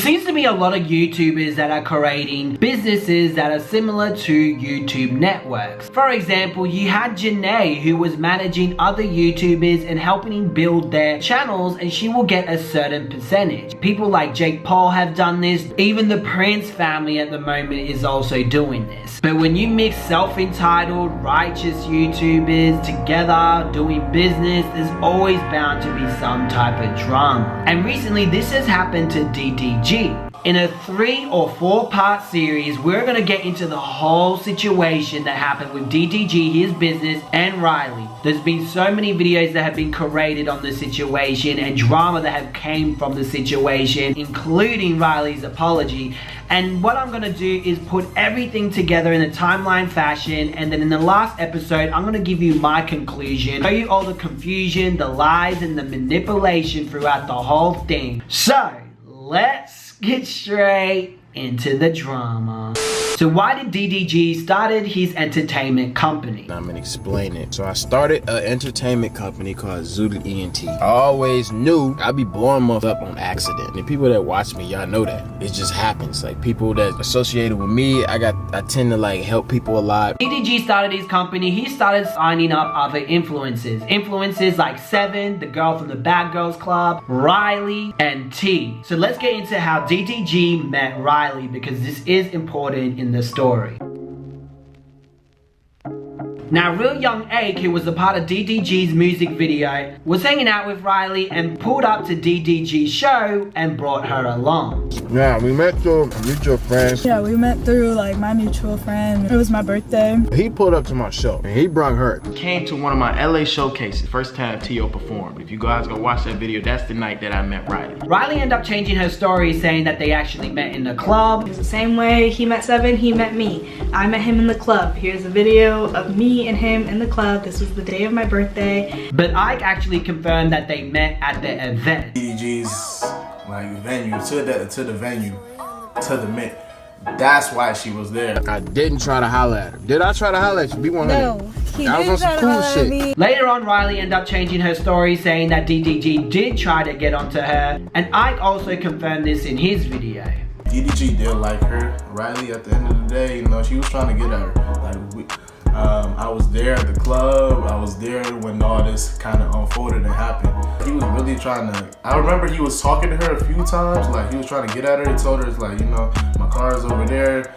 seems to be a lot of YouTubers that are creating businesses that are similar to YouTube networks. For example, you had Janae, who was managing other YouTubers and helping build their channels, and she will get a certain percentage. People like Jake Paul have done this. Even the Prince family at the moment is also doing this. But when you mix self-entitled, righteous YouTubers together doing business, there's always bound to be some type of drama. And recently this has happened to DDG. In a 3 or 4 part series, we're gonna get into the whole situation that happened with DDG, his business, and Riley. There's been so many videos that have been created on the situation and drama that have came from the situation, including Riley's apology. And what I'm gonna do is put everything together in a timeline fashion, and then in the last episode, I'm gonna give you my conclusion, show you all the confusion, the lies, and the manipulation throughout the whole thing. So, let's get straight into the drama. So why did DDG started his entertainment company? I'm gonna explain it. So I started an entertainment company called Zooted ENT. I always knew I'd be blowing up on accident. And the people that watch me, y'all know that. It just happens. Like people that associated with me, I tend to like help people a lot. DDG started his company. He started signing up other influencers. Influencers like Seven, the girl from the Bad Girls Club, Riley, and T. So let's get into how DDG met Riley, because this is important in the story. Now, Real Young Ake, who was a part of DDG's music video, was hanging out with Riley and pulled up to DDG's show and brought her along. Yeah, we met through mutual friends. Yeah, we met through like my mutual friend. It was my birthday. He pulled up to my show and he brought her. Came to one of my LA showcases, first time T.O. performed. If you guys go watch that video, that's the night that I met Riley. Riley ended up changing her story, saying that they actually met in the club. It was the same way he met Seven, he met me. I met him in the club. Here's a video of me and him in the club. This was the day of my birthday. But Ike actually confirmed that they met at the event. DDG's like venue, to the Mint. That's why she was there. I didn't try to holler at her. Did I try to holler at you? Be 100. No, he I was on some cool shit. Later on, Riley ended up changing her story, saying that DDG did try to get onto her, and Ike also confirmed this in his video. DDG did like her. Riley, at the end of the day, you know, she was trying to get at her. Like I was there at the club. I was there when all this kind of unfolded and happened. He was really trying to, I remember he was talking to her a few times, like he was trying to get at her. He told her, it's like, you know, my car is over there.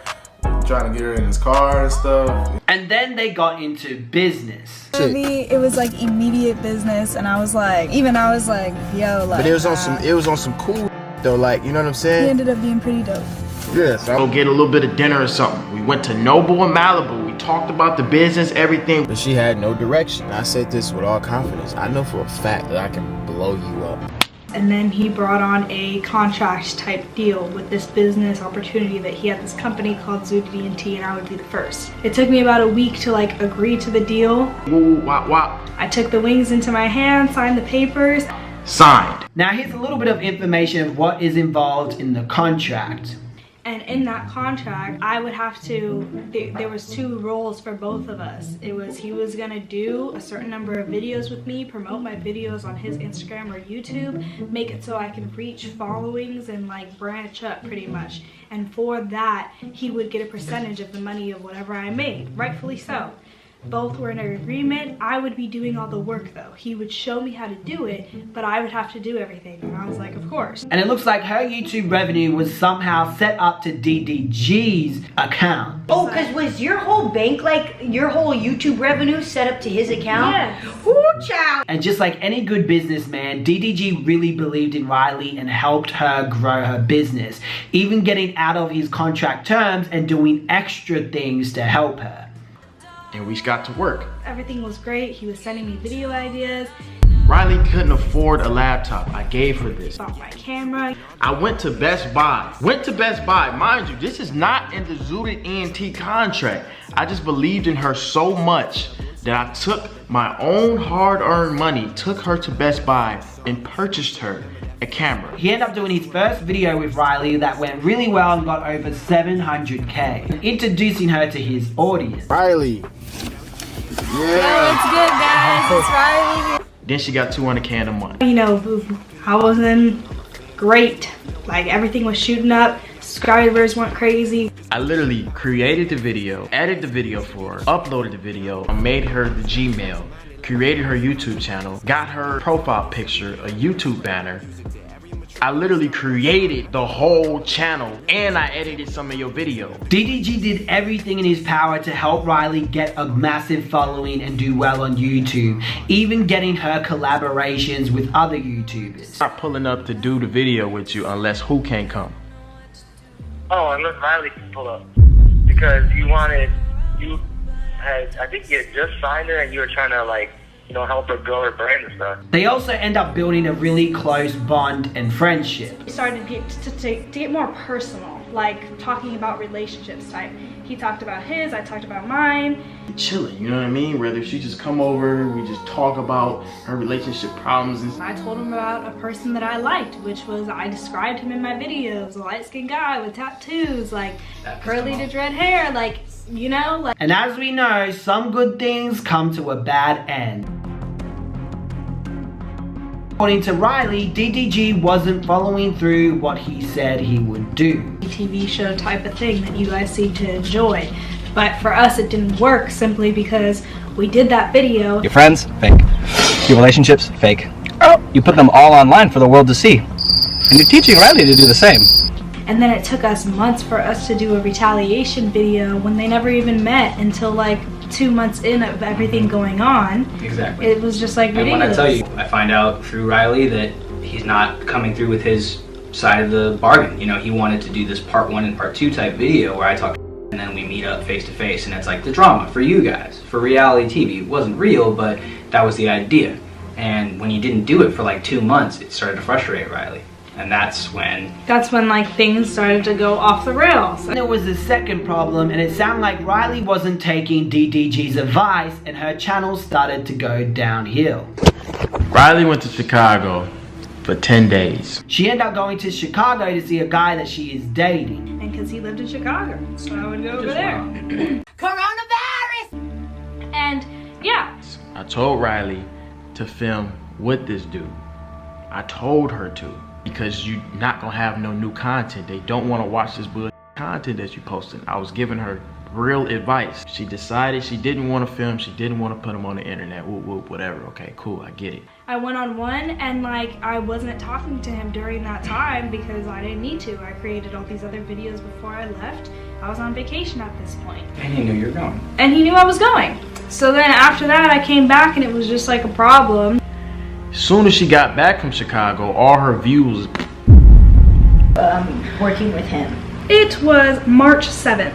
Trying to get her in his car and stuff. And then they got into business. For me, it was like immediate business, and I was like, yo, like. But it was on some cool though, like, you know what I'm saying? He ended up being pretty dope. Yeah, so Go get a little bit of dinner or something. We went to Noble in Malibu. We talked about the business, everything. but she had no direction. I said this with all confidence. I know for a fact that I can blow you up. And then he brought on a contract type deal with this business opportunity that he had this company called Zooted ENT, and I would be the first. It took me about a week to like agree to the deal. Woo, wop, wop. I took the wings into my hand, signed the papers. Signed. Now here's a little bit of information of what is involved in the contract. And in that contract, I would have to, there was 2 roles for both of us. It was, he was gonna do a certain number of videos with me, promote my videos on his Instagram or YouTube, make it so I can reach followings and like branch up pretty much. And for that, he would get a percentage of the money of whatever I made, rightfully so. Both were in an agreement. I would be doing all the work though. He would show me how to do it, but I would have to do everything. And I was like, of course. And it looks like her YouTube revenue was somehow set up to DDG's account. Oh, because was your whole bank, like your whole YouTube revenue set up to his account? Yeah. Ooh, child. And just like any good businessman, DDG really believed in Riley and helped her grow her business, even getting out of his contract terms and doing extra things to help her. And we got to work. Everything was great. He was sending me video ideas. Riley couldn't afford a laptop. I gave her this. Bought my camera. I went to Best Buy. Mind you, this is not in the Zooted ENT contract. I just believed in her so much that I took my own hard-earned money, took her to Best Buy, and purchased her a camera. He ended up doing his first video with Riley that went really well and got over 700K, introducing her to his audience. Riley. Yeah. What's good, guys? It's Riley. Then she got 200K in a month. You know, I wasn't great. Like everything was shooting up, subscribers went crazy. I literally created the video, edited the video for her, uploaded the video, made her the Gmail, created her YouTube channel, got her profile picture, a YouTube banner. I literally created the whole channel and I edited some of your video. DDG did everything in his power to help Riley get a massive following and do well on YouTube, even getting her collaborations with other YouTubers. I'm not pulling up to do the video with you unless who can't come. Oh, unless Riley can pull up. Because I think you had just signed her and you were trying to like, you know, help her grow her brand and stuff. They also end up building a really close bond and friendship. We started to get more personal, like talking about relationships type. He talked about his, I talked about mine. Chilling, you know what I mean? Whether she just come over, we just talk about her relationship problems. And I told him about a person that I liked, which was, I described him in my videos, a light-skinned guy with tattoos, like curly to dread hair, like, you know, like. And as we know, some good things come to a bad end. According to Riley, DDG wasn't following through what he said he would do. TV show type of thing that you guys seem to enjoy. But for us, it didn't work simply because we did that video. Your friends, fake. Your relationships, fake. You put them all online for the world to see. And you're teaching Riley to do the same. And then it took us months for us to do a retaliation video when they never even met until like 2 months in of everything going on. Exactly. It was just like ridiculous. And when I tell you, I find out through Riley that he's not coming through with his side of the bargain. You know, he wanted to do this part 1 and part 2 type video where I talk and then we meet up face to face, and it's like the drama for you guys, for reality TV. It wasn't real, but that was the idea. And when you didn't do it for like 2 months, it started to frustrate Riley. And that's when like things started to go off the rails. There was a second problem, and it sounded like Riley wasn't taking DDG's advice and her channel started to go downhill. Riley went to Chicago for 10 days. She ended up going to Chicago to see a guy that she is dating. And because he lived in Chicago, so I would go over there. Coronavirus! And yeah. I told Riley to film with this dude. I told her to. Because you're not gonna have no new content. They don't want to watch this bullshit content that you posting. I was giving her real advice. She decided she didn't want to film. She didn't want to put them on the internet. Whoop, whoop, whatever. Okay, cool. I get it. I went on one and like I wasn't talking to him during that time because I didn't need to. I created all these other videos before I left. I was on vacation at this point. And he knew you were going. And he knew I was going. So then after that I came back and it was just like a problem. As soon as she got back from Chicago, all her views. Working with him. It was March 7th.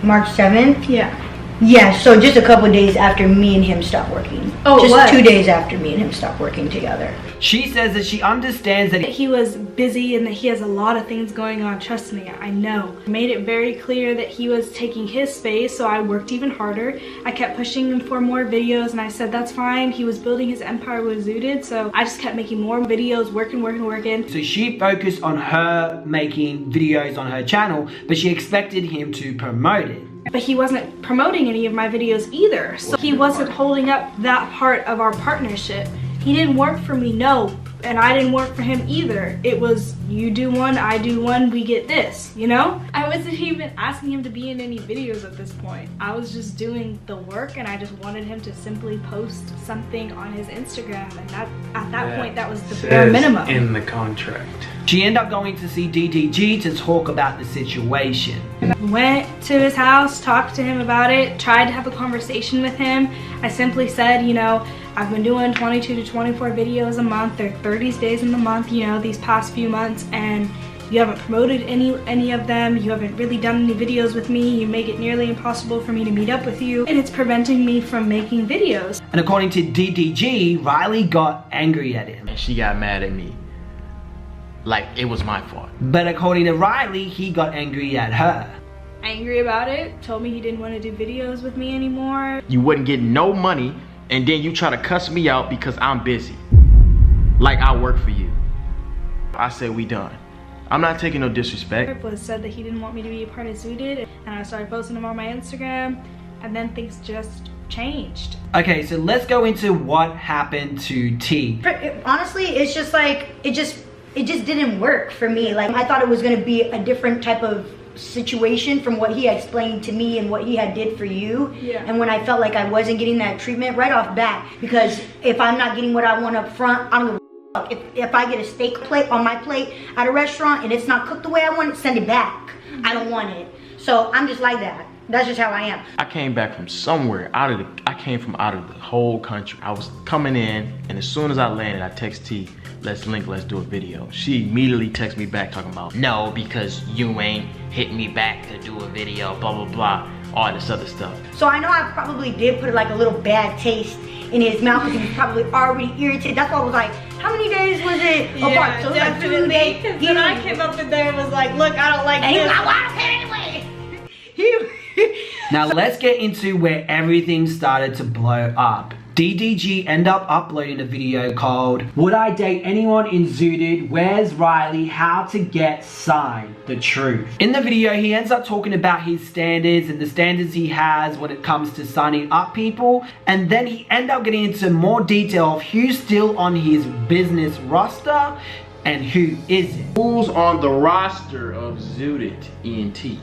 March 7th? Yeah. Yeah, so just a couple days after me and him stopped working. Oh, just what? 2 days after me and him stopped working together. She says that she understands that He was busy and that he has a lot of things going on. Trust me, I know. I made it very clear that he was taking his space, so I worked even harder. I kept pushing him for more videos and I said that's fine. He was building his empire with Zooted, so I just kept making more videos, working. So she focused on her making videos on her channel, but she expected him to promote it. But he wasn't promoting any of my videos either, so he wasn't holding up that part of our partnership. He didn't work for me, no, and I didn't work for him either. It was you do one, I do one, we get this, you know? I wasn't even asking him to be in any videos at this point. I was just doing the work and I just wanted him to simply post something on his Instagram, and that at that point that was the bare minimum. In the contract. She ended up going to see DDG to talk about the situation. Went to his house, talked to him about it, tried to have a conversation with him. I simply said, you know, I've been doing 22 to 24 videos a month. There are 30 days in the month, you know, these past few months, and you haven't promoted any of them. You haven't really done any videos with me. You make it nearly impossible for me to meet up with you, and it's preventing me from making videos. And according to DDG, Riley got angry at him. And she got mad at me. Like it was my fault. But according to Riley, he got angry at her. Angry about it, told me he didn't want to do videos with me anymore. You wouldn't get no money, and then you try to cuss me out because I'm busy. Like I work for you. I said we done. I'm not taking no disrespect. Said that he didn't want me to be a part of Zooted, and I started posting them on my Instagram, and then things just changed. Okay, so let's go into what happened to T. Honestly, it's just like, it just it just didn't work for me. Like, I thought it was gonna be a different type of situation from what he had explained to me and what he had did for you. Yeah. And when I felt like I wasn't getting that treatment right off bat, because if I'm not getting what I want up front, I don't give a fuck. If I get a steak plate on my plate at a restaurant and it's not cooked the way I want it, send it back. I don't want it. So I'm just like that. That's just how I am. I came back from somewhere I came from out of the whole country. I was coming in, and as soon as I landed, I text T, let's link, let's do a video. She immediately texted me back talking about, no, because you ain't hit me back to do a video, blah, blah, blah, all this other stuff. So I know I probably did put like a little bad taste in his mouth because he was probably already irritated. That's why I was like, how many days was it apart? Yeah, So it was like 2 days. Because when I came up in there and was like, look, I don't like And he this. was like, well, I don't care anyway. Now let's get into where everything started to blow up. DDG ended up uploading a video called Would I Date Anyone in Zooted? Where's Riley? How to Get Signed? The Truth. In the video, he ends up talking about his standards and the standards he has when it comes to signing up people. And then he ended up getting into more detail of who's still on his business roster and who isn't. Who's on the roster of Zooted ENT?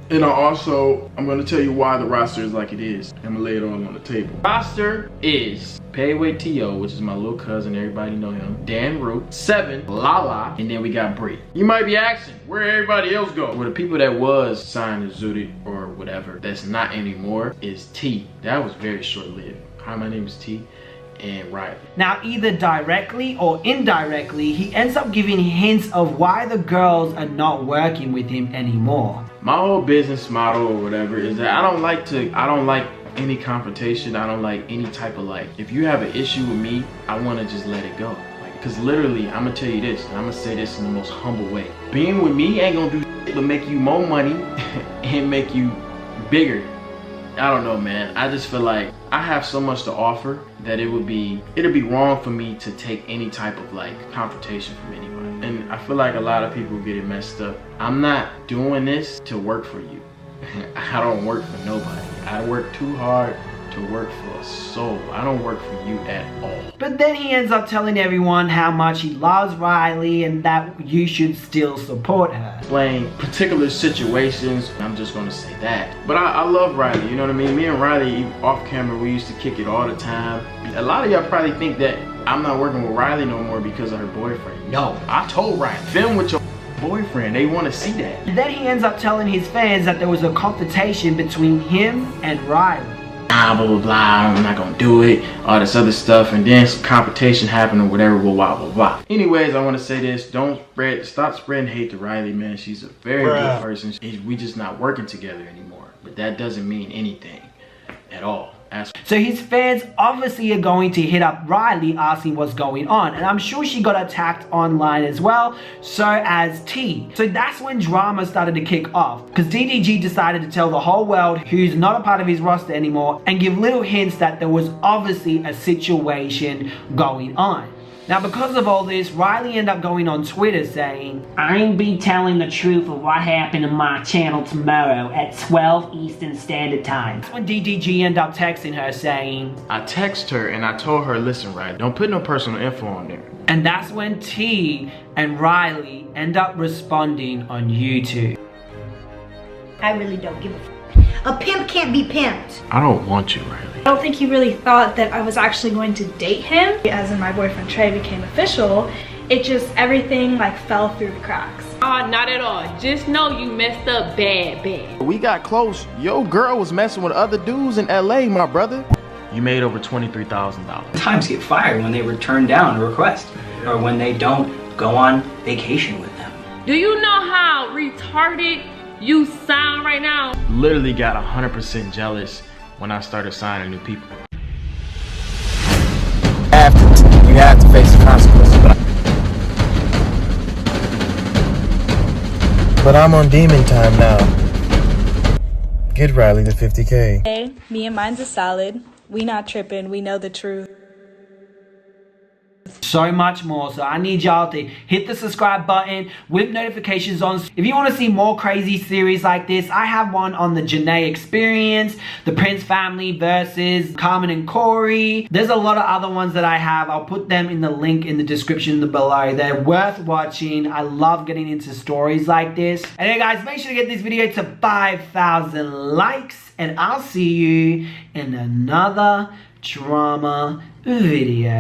And I'm gonna tell you why the roster is like it is. I'm gonna lay it all on the table. Roster is Payway T.O., which is my little cousin, everybody know him. Dan Root, 7, Lala, and then we got Bree. You might be asking, where everybody else go? Well, the people that was signed to Zooted or whatever, that's not anymore, is T. That was very short-lived. Hi, my name is T. And Riley. Now, either directly or indirectly, he ends up giving hints of why the girls are not working with him anymore. My whole business model or whatever is that I don't like any confrontation. I don't like any type of if you have an issue with me, I want to just let it go. Because literally, I'm going to tell you this, and I'm going to say this in the most humble way. Being with me ain't going to do shit but make you more money and make you bigger. I don't know, man. I just feel like I have so much to offer that it'd be wrong for me to take any type of confrontation from anybody. And I feel like a lot of people get it messed up. I'm not doing this to work for you. I don't work for nobody. I work too hard to work for a soul. I don't work for you at all. But then he ends up telling everyone how much he loves Riley and that you should still support her. Playing particular situations, I'm just gonna say that. But I love Riley, you know what I mean? Me and Riley, off camera, we used to kick it all the time. A lot of y'all probably think that I'm not working with Riley no more because of her boyfriend. No, I told Riley, film with your boyfriend, they wanna see that. Then he ends up telling his fans that there was a confrontation between him and Riley. Blah, blah, blah, I'm not gonna do it, all this other stuff, and then some competition happened or whatever, blah, blah, blah, blah. Anyways, I wanna say this, stop spreading hate to Riley, man. She's a very good person. We just not working together anymore, but that doesn't mean anything at all. So his fans obviously are going to hit up Riley asking what's going on, and I'm sure she got attacked online as well, so as T. So that's when drama started to kick off, because DDG decided to tell the whole world who's not a part of his roster anymore and give little hints that there was obviously a situation going on. Now, because of all this, Riley ended up going on Twitter saying, I ain't be telling the truth of what happened in my channel tomorrow at 12 Eastern Standard Time. That's when DDG ended up texting her saying, I text her and I told her, listen, Riley, don't put no personal info on there. And that's when T and Riley end up responding on YouTube. I really don't give a f. A pimp can't be pimped. I don't want you, Riley. I don't think he really thought that I was actually going to date him. As in my boyfriend Trey became official, it just, everything fell through the cracks. Not at all. Just know you messed up bad. We got close. Yo, girl was messing with other dudes in LA, my brother. You made over $23,000. Times get fired when they return down a request or when they don't go on vacation with them. Do you know how retarded you sound right now? Literally got 100% jealous when I started signing new people. You have to face the consequences. But I'm on demon time now. Get Riley the 50K. Hey, me and mine's a salad. We not tripping, we know the truth. so much more. So I need y'all to hit the subscribe button with notifications on. If you want to see more crazy series like this, I have one on the Janae experience, the Prince family versus Carmen and Corey. There's a lot of other ones that I have. I'll put them in the link in the description below. They're worth watching. I love getting into stories like this. Anyway guys, make sure to get this video to 5,000 likes, and I'll see you in another drama video.